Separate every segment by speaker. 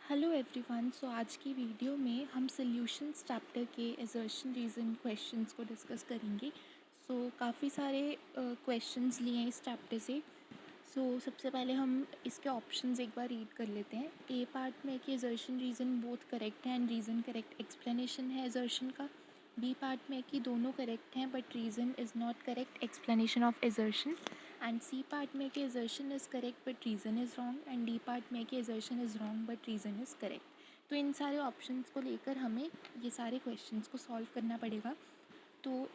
Speaker 1: Hello everyone. आज की video में हम सॉल्यूशंस चैप्टर के असर्शन रीज़न क्वेश्चंस को डिस्कस करेंगे। काफ़ी सारे क्वेश्चंस लिए हैं इस चैप्टर से। सबसे पहले हम इसके ऑप्शंस एक बार रीड कर लेते हैं। ए पार्ट में कि असर्शन रीज़न बोथ करेक्ट है एंड रीज़न करेक्ट एक्सप्लेनेशन है असर्शन का। बी पार्ट में कि दोनों करेक्ट हैं but reason is not correct explanation of assertion. And C part में कि assertion is correct but reason is wrong. And D part में कि assertion is wrong but reason is correct. तो इन सारे ऑप्शंस को लेकर हमें ये सारे क्वेश्चंस को सॉल्व करना पड़ेगा। तो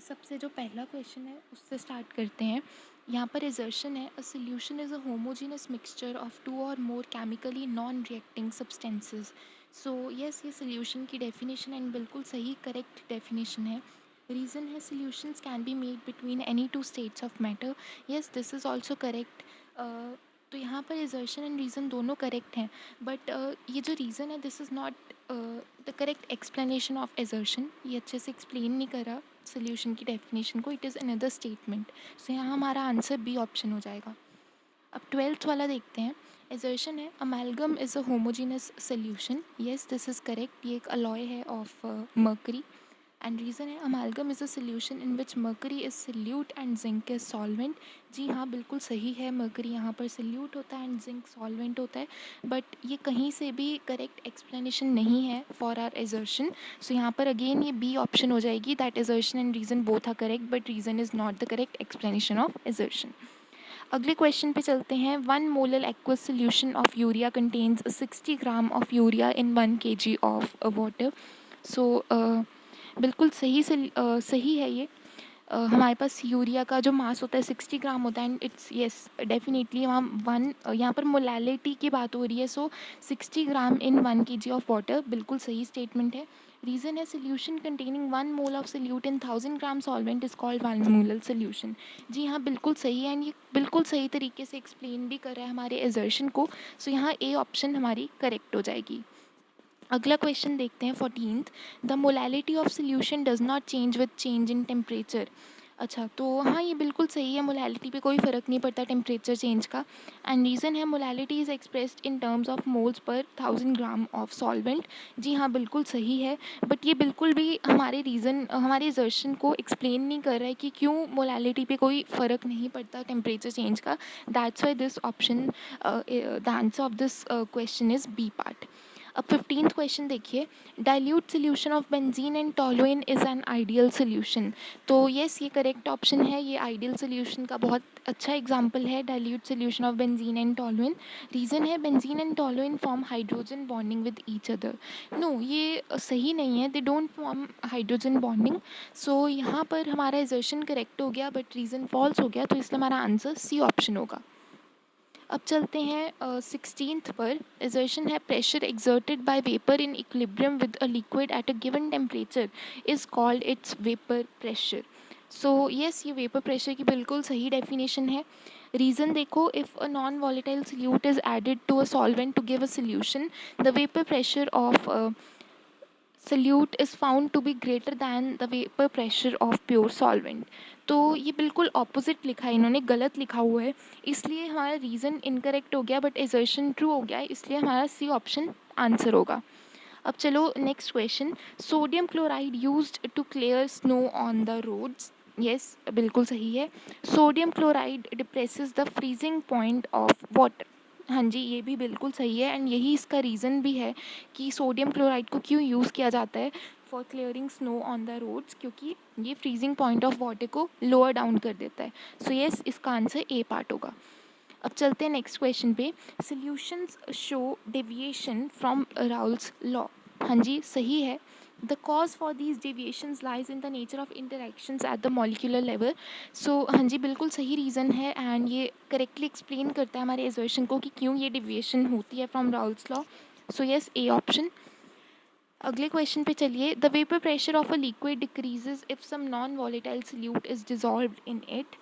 Speaker 1: सबसे जो पहला क्वेश्चन है उससे स्टार्ट करते हैं। यहाँ पर असर्शन है, a solution is a homogeneous mixture of two or more chemically non reacting substances. Yes, ये सॉल्यूशन की डेफिनेशन एंड बिल्कुल सही करेक्ट डेफिनेशन है। रीज़न है, solutions can be made between any two states of matter. Yes, this is also correct. तो यहाँ पर assertion and reason दोनों करेक्ट हैं बट ये जो रीज़न है this is not the correct explanation of assertion. ये अच्छे से एक्सप्लेन नहीं करा सोल्यूशन की डेफिनेशन को, इट इज़ अनदर स्टेटमेंट। यहाँ हमारा आंसर बी ऑप्शन हो जाएगा। अब 12th वाला देखते हैं। असर्शन है, amalgam is a homogeneous solution. Yes, this is correct. ये एक अलॉय है ऑफ मर्करी। एंड रीज़न है, amalgam is a solution in which mercury is solute and zinc is solvent. जी हाँ, बिल्कुल सही है। मर्करी यहाँ पर सल्यूट होता है एंड जिंक सॉल्वेंट होता है बट ये कहीं से भी करेक्ट एक्सप्लेनेशन नहीं है फॉर आर असर्शन। यहाँ पर अगेन ये बी ऑप्शन हो जाएगी, that assertion and reason both are correct but reason is not the correct explanation of assertion. अगले क्वेश्चन पे चलते हैं। 1 molar aqueous solution of urea contains 60 gram of urea in 1 kg of water. बिल्कुल सही है ये। हमारे पास यूरिया का जो मास होता है 60 ग्राम होता है एंड इट्स येस डेफिनेटली वहाँ यहाँ पर मोलैलिटी की बात हो रही है। 60 gram in 1 kg of water बिल्कुल सही स्टेटमेंट है। रीज़न है, solution containing 1 mole of solute in 1000 gram solvent is called 1 molar solution. जी हाँ, बिल्कुल सही है एंड ये बिल्कुल सही तरीके से एक्सप्लेन भी कर रहा है हमारे असर्शन को। यहाँ ए ऑप्शन हमारी करेक्ट हो जाएगी। अगला क्वेश्चन देखते हैं 14th। The molality of solution does not change with change in temperature. अच्छा, तो हाँ ये बिल्कुल सही है। मोलैलिटी पे कोई फ़र्क नहीं पड़ता टेम्परेचर चेंज का। एंड रीज़न है, molality is expressed in terms of moles per 1000 gram of solvent. जी हाँ, बिल्कुल सही है बट ये बिल्कुल भी हमारे असर्शन को एक्सप्लेन नहीं कर रहा है कि क्यों मोलैलिटी पे कोई फ़र्क नहीं पड़ता टेम्परेचर चेंज का। That's why this option, the answer of this question is B part. अब 15th क्वेश्चन देखिए। Dilute solution of benzene and toluene is an ideal solution. तो येस, ये करेक्ट ऑप्शन है। ये आइडियल सोल्यूशन का बहुत अच्छा एग्जांपल है, dilute solution of benzene and toluene. Reason है, benzene and toluene form hydrogen bonding with each other. No, ये सही नहीं है, they don't form hydrogen bonding. यहाँ पर हमारा एजर्शन करेक्ट हो गया बट रीज़न फॉल्स हो गया, तो इसलिए हमारा आंसर सी ऑप्शन होगा। अब चलते हैं 16th पर। असर्शन है, pressure exerted by vapour in equilibrium with a liquid at a given temperature is called its vapour pressure. Yes, ये वेपर प्रेशर की बिल्कुल सही डेफिनेशन है। रीज़न देखो, if a non volatile solute is added to a solvent to give a solution, the vapour pressure of solute is found to be greater than the vapor pressure of pure solvent। तो ये बिल्कुल opposite लिखा है, इन्होंने गलत लिखा हुआ है, इसलिए हमारा रीज़न इनकरेक्ट हो गया बट एजर्शन ट्रू हो गया, इसलिए हमारा सी ऑप्शन आंसर होगा। अब चलो next question. Sodium chloride used to clear snow on the roads. Yes, बिल्कुल सही है। Sodium chloride depresses the freezing point of water. हाँ जी, ये भी बिल्कुल सही है एंड यही इसका रीज़न भी है कि सोडियम क्लोराइड को क्यों यूज़ किया जाता है for clearing snow on the roads, क्योंकि ये फ्रीजिंग पॉइंट ऑफ वाटर को लोअर डाउन कर देता है। येस, इसका आंसर ए पार्ट होगा। अब चलते हैं नेक्स्ट क्वेश्चन पे। Solutions show deviation from Raoult's law. हाँ जी, सही है। The cause for these deviations lies in the nature of interactions at the molecular level. हाँ जी, बिल्कुल सही रीज़न है एंड ये करेक्टली एक्सप्लेन करता है हमारे एजर्शन को कि क्यों ये डेविएशन होती है from Raoult's law. Yes, A option. अगले क्वेश्चन पे चलिए। The vapour pressure of a liquid decreases if some non volatile solute is dissolved in it.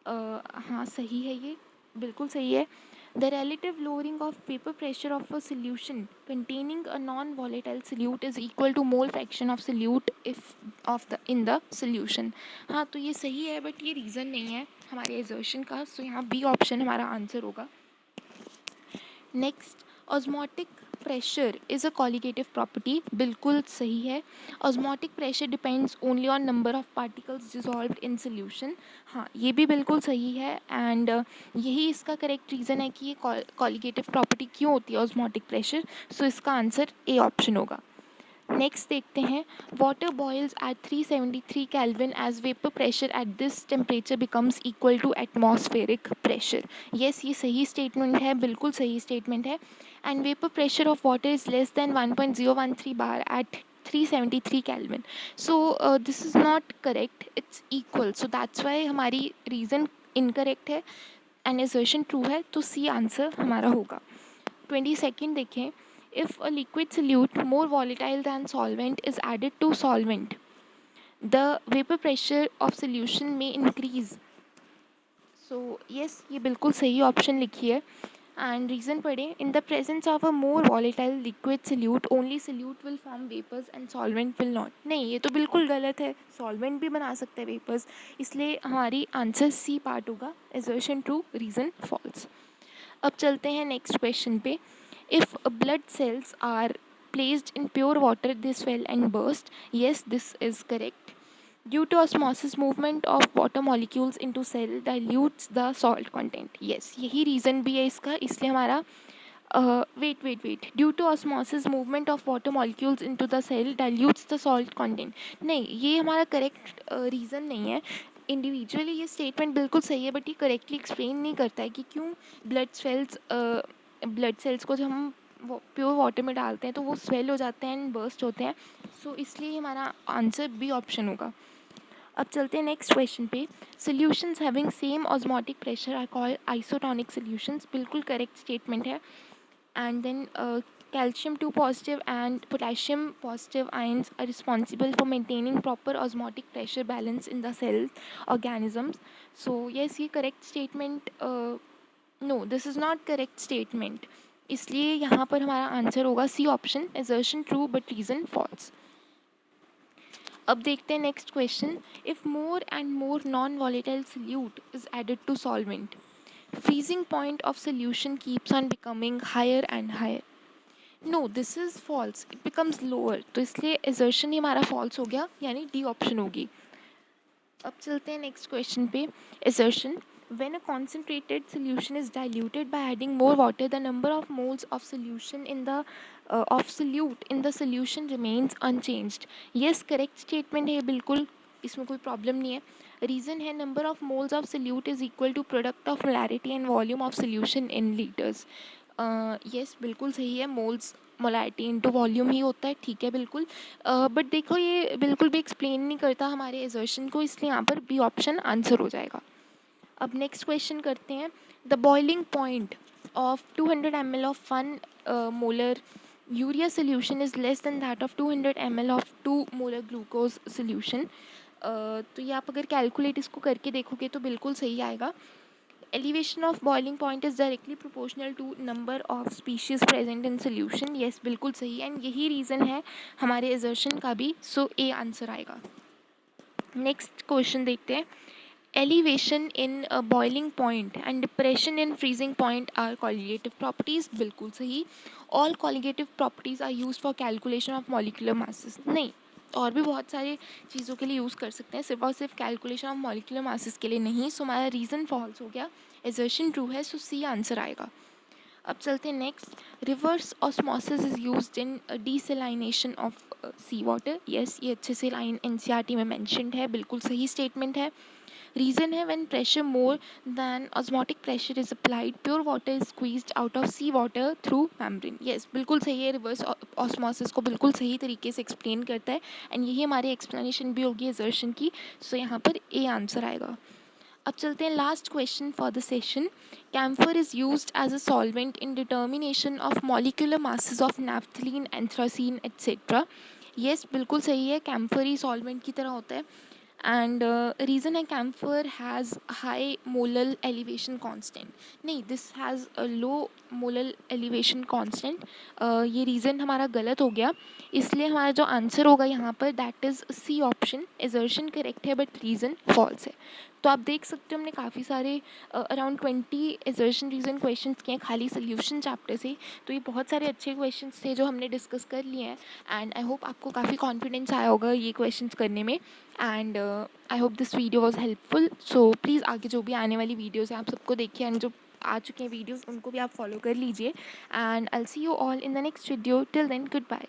Speaker 1: हाँ, सही है, ये बिल्कुल सही है। द relative lowering of vapor pressure of a solution containing a non-volatile solute is equal to mole fraction of solute if of the in the solution। हाँ, तो ये सही है बट ये रीज़न नहीं है हमारे assertion का, यहाँ बी ऑप्शन हमारा आंसर होगा। Next, osmotic pressure is a colligative property, बिल्कुल सही है। Osmotic pressure depends only on number of particles dissolved in solution. हाँ, ये भी बिल्कुल सही है एंड यही इसका करेक्ट रीज़न है कि ये कॉलिगेटिव प्रॉपर्टी क्यों होती है ऑस्मोटिक प्रेशर। सो इसका आंसर ए ऑप्शन होगा। नेक्स्ट देखते हैं, water boils at 373 Kelvin as vapour pressure at this temperature becomes equal to atmospheric pressure. Yes, ये सही स्टेटमेंट है, बिल्कुल सही स्टेटमेंट है। And vapour pressure of water is less than 1.013 bar at 373 Kelvin. So this is not correct, it's equal. So that's why हमारी reason incorrect है and assertion true है, तो सी आंसर हमारा होगा। 22nd देखें, if a liquid solute more volatile than solvent is added to solvent, the vapor pressure of solution may increase. So yes, ये बिल्कुल सही ऑप्शन लिखी है एंड रीज़न पढ़ें, in the presence of a more volatile liquid solute only solute will form vapours and solvent will not. नहीं, ये तो बिल्कुल गलत है, सॉल्वेंट भी बना सकते हैं वेपर्स, इसलिए हमारी आंसर सी पार्ट होगा, असर्शन ट्रू, रीज़न फॉल्स। अब चलते हैं नेक्स्ट क्वेश्चन पे। If blood cells are placed in pure water they swell and burst. Yes, this is correct. Due to osmosis, movement of water molecules into cell dilutes the salt content. Yes, यही reason भी है इसका, इसलिए हमारा weight due to osmosis movement of water molecules into the cell dilutes the salt content. नहीं, ये हमारा correct reason नहीं है। इंडिविजुअली ये स्टेटमेंट बिल्कुल सही है, बट ये करेक्टली एक्सप्लेन नहीं करता है कि क्यों ब्लड सेल्स को जब हम प्योर वाटर में डालते हैं तो वो स्वेल हो जाते हैं एंड बर्स्ट होते हैं। सो इसलिए हमारा आंसर बी ऑप्शन होगा। अब चलते हैं नेक्स्ट क्वेश्चन पे। Solutions having same osmotic pressure are called isotonic solutions, बिल्कुल करेक्ट स्टेटमेंट है। And then calcium 2 positive and potassium positive ions are responsible for maintaining proper osmotic pressure balance in the cell organisms. So yes, ये correct statement, no, this is not correct statement, इसलिए यहाँ पर हमारा answer होगा C option, assertion true but reason false। अब देखते हैं next question. If more and more non volatile solute is added to solvent, freezing point of solution keeps on becoming higher and higher. No, this is false, it becomes lower, तो इसलिए assertion ही हमारा false हो गया, यानी D option होगी। अब चलते हैं नेक्स्ट क्वेश्चन पे। assertion, when a concentrated solution is diluted by adding more water the number of moles of solution in the of solute in the solution remains unchanged. yes, correct statement है बिल्कुल, इसमें कोई problem नहीं है। Reason है number of moles of solute is equal to product of molarity and volume of solution in litres. Yes, बिल्कुल सही है, मोल्स मोलैरिटी इंटू वॉल्यूम ही होता है, ठीक है बिल्कुल। बट देखो, ये बिल्कुल भी एक्सप्लेन नहीं करता हमारे एजर्शन को, इसलिए यहाँ पर बी ऑप्शन आंसर हो जाएगा। अब नेक्स्ट क्वेश्चन करते हैं। The boiling point of 200 ml of 1 molar urea solution is less than that of 200 ml of 2 molar glucose solution. तो ये आप अगर कैलकुलेट इसको करके देखोगे तो बिल्कुल सही आएगा। Elevation of boiling point is directly proportional to number of species present in solution. Yes, बिल्कुल सही है एंड यही रीज़न है हमारे एजर्शन का भी, सो ए आंसर आएगा। नेक्स्ट क्वेश्चन देखते हैं। Elevation in boiling point and depression in freezing point are colligative properties, बिल्कुल सही। All colligative properties are use for calculation of molecular masses. नहीं, और भी बहुत सारे चीज़ों के लिए यूज़ कर सकते हैं, सिर्फ और सिर्फ कैलकुलेशन ऑफ मॉलिक्यूलर मासेस के लिए नहीं। सो हमारा रीज़न फॉल्स हो गया, एजर्शन ट्रू है, सो सी आंसर आएगा। अब चलते हैं next. Reverse osmosis is used in desalination of sea water. Yes, ये अच्छे से लाइन एनसीईआरटी में मेंशन्ड है, बिल्कुल सही स्टेटमेंट है। रीज़न है when pressure more than osmotic pressure is applied pure water is squeezed out of sea water through membrane. Yes, बिल्कुल सही है, रिवर्स ऑस्मोसिस को बिल्कुल सही तरीके से एक्सप्लेन करता है एंड यही हमारी एक्सप्लेनेशन भी होगी एजर्शन की। सो यहाँ पर ए आंसर आएगा। अब चलते हैं last question for the session. Camphor is used as a solvent in determination of molecular masses of naphthalene, anthracene etcetera. Yes, बिल्कुल सही है, कैम्फर ही सॉल्वेंट की तरह होता है एंड रीज़न है camphor has high molal elevation constant. नहीं, this has a low molal elevation constant, ये रीज़न हमारा गलत हो गया, इसलिए हमारा जो आंसर होगा यहाँ पर that is C option. Assertion correct है बट रीज़न फॉल्स है। तो आप देख सकते हो हमने काफ़ी सारे अराउंड 20 असर्शन रीज़न क्वेश्चंस किए हैं खाली सोल्यूशन चैप्टर से। तो ये बहुत सारे अच्छे क्वेश्चंस थे जो हमने डिस्कस कर लिए हैं, एंड आई होप आपको काफ़ी कॉन्फिडेंस आया होगा ये क्वेश्चंस करने में। And I hope this video was helpful. So please आगे जो भी आने वाली वीडियोज़ हैं आप सबको देखिए, एंड जो आ चुके हैं वीडियोज़ उनको भी आप फॉलो कर लीजिए। And I will see you all in the next video. Till then, good bye.